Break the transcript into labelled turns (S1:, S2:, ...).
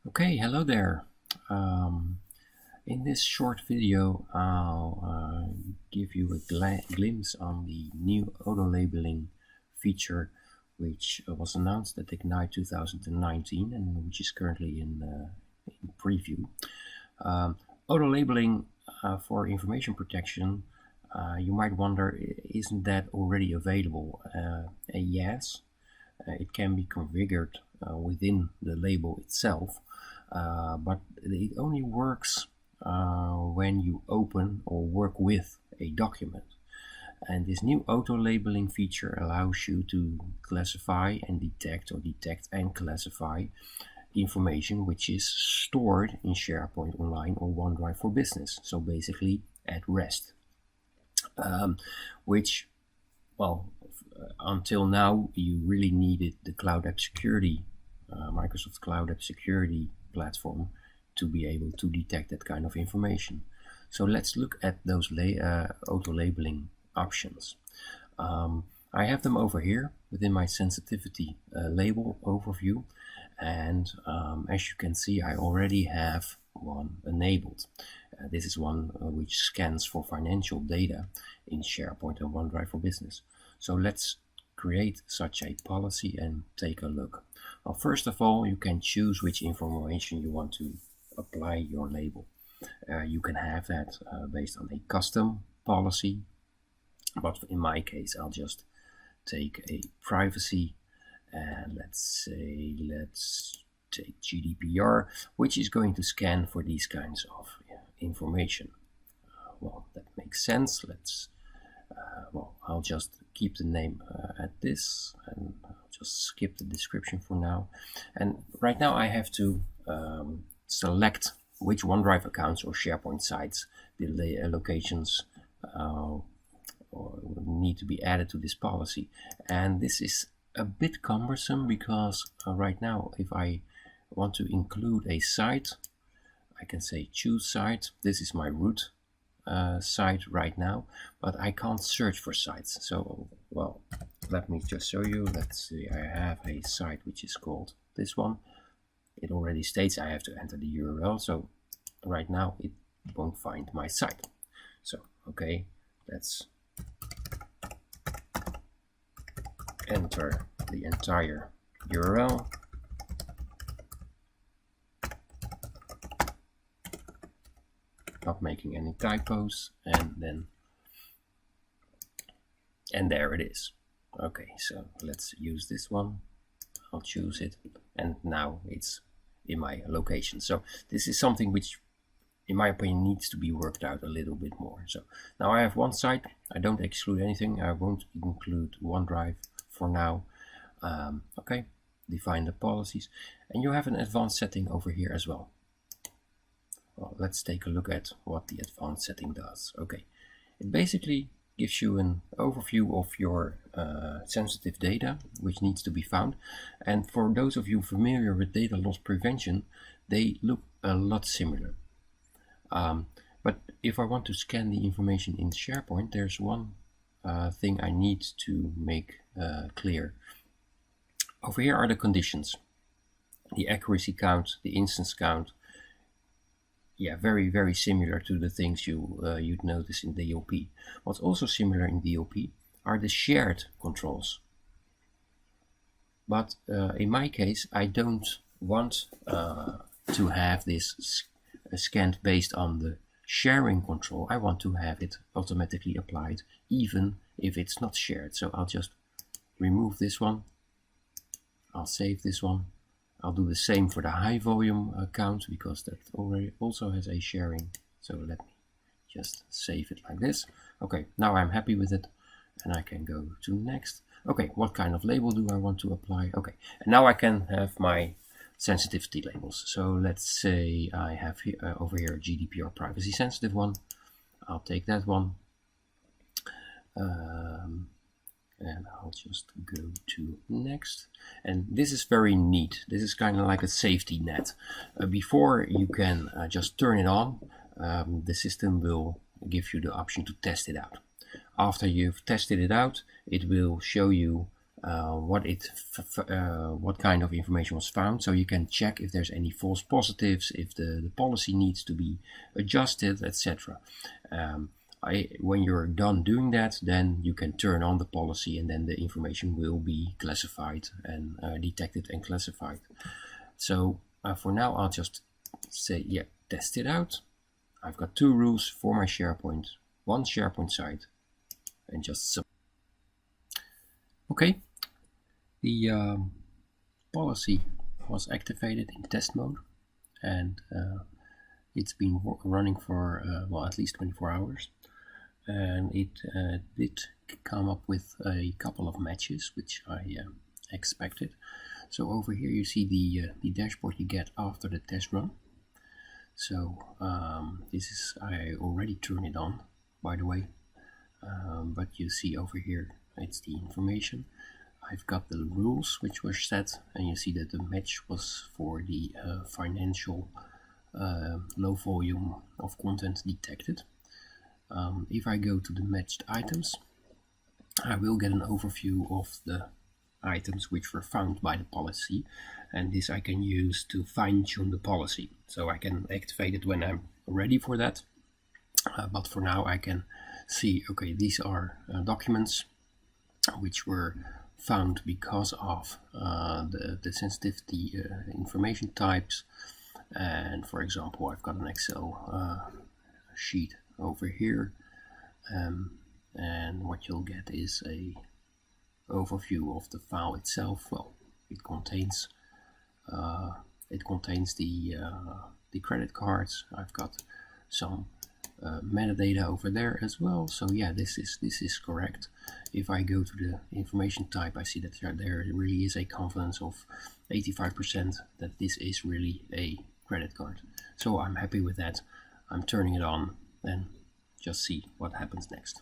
S1: Okay, hello there. In this short video, I'll give you a glimpse on the new auto-labeling feature which was announced at Ignite 2019 and which is currently in preview. Auto-labeling for information protection, you might wonder, isn't that already available? Yes, it can be configured within the label itself. But it only works when you open or work with a document. And this new auto-labeling feature allows you to classify and detect, or detect and classify information which is stored in SharePoint Online or OneDrive for Business. So basically at rest. Which, well, until now you really needed the Cloud App Security, Microsoft Cloud App Security platform to be able to detect that kind of information. So let's look at those auto-labeling options. I have them over here within my sensitivity label overview, and as you can see, I already have one enabled. This is one which scans for financial data in SharePoint and OneDrive for Business. So let's create such a policy and take a look. Well, first of all, you can choose which information you want to apply your label. You can have that based on a custom policy, but in my case, I'll just take a privacy, and let's take GDPR, which is going to scan for these kinds of information. Well, that makes sense. Well, I'll just keep the name at this, and I'll just skip the description for now. And right now I have to select which OneDrive accounts or SharePoint sites the locations need to be added to this policy. And this is a bit cumbersome because right now, if I want to include a site, I can say choose site. This is my root site right now, but I can't search for sites. So, well, let me just show you. Let's see, I have a site which is called this one. It already states I have to enter the URL, so right now it won't find my site. So, okay, let's enter the entire URL. Not making any typos, and there it is. Okay, so let's use this one. I'll choose it, and now it's in my location. So this is something which, in my opinion, needs to be worked out a little bit more. So now I have one site. I don't exclude anything. I won't include OneDrive for now. Okay, define the policies, and you have an advanced setting over here as well. Well, let's take a look at what the advanced setting does. Okay, it basically gives you an overview of your sensitive data which needs to be found. And for those of you familiar with data loss prevention, they look a lot similar. But if I want to scan the information in SharePoint, there's one thing I need to make clear. Over here are the conditions: the accuracy count, the instance count. Yeah, very, very similar to the things you'd notice in DLP. What's also similar in DLP are the shared controls. But in my case, I don't want to have this scanned based on the sharing control. I want to have it automatically applied, even if it's not shared. So I'll just remove this one. I'll save this one. I'll do the same for the high volume account because that already also has a sharing. So let me just save it like this. Okay, now I'm happy with it, and I can go to next. Okay, what kind of label do I want to apply? Okay, and now I can have my sensitivity labels. So let's say I have here, over here, a GDPR privacy sensitive one. I'll take that one. And I'll just go to next. And this is very neat. This is kind of like a safety net. Before you can just turn it on, the system will give you the option to test it out. After you've tested it out, it will show you what kind of information was found, so you can check if there's any false positives, if the policy needs to be adjusted, etc. When you're done doing that, then you can turn on the policy, and then the information will be classified and detected and classified. So for now, I'll just say, yeah, test it out. I've got 2 rules for my SharePoint, 1 SharePoint site, and just so. Okay, the policy was activated in test mode, and it's been running for well, at least 24 hours, and it did come up with a couple of matches, which I expected. So over here you see the dashboard you get after the test run. So this is, I already turned it on, by the way, but you see over here it's the information. I've got the rules which were set, and you see that the match was for the financial low volume of content detected. If I go to the matched items, I will get an overview of the items which were found by the policy, and this I can use to fine-tune the policy. So I can activate it when I'm ready for that, but for now I can see, okay, these are documents which were found because of the sensitivity information types. And for example, I've got an Excel sheet over here, and what you'll get is a overview of the file itself. Well, it contains the credit cards. I've got some metadata over there as well. So yeah, this is correct. If I go to the information type, I see that there really is a confidence of 85% that this is really a credit card. So I'm happy with that. I'm turning it on and just see what happens next.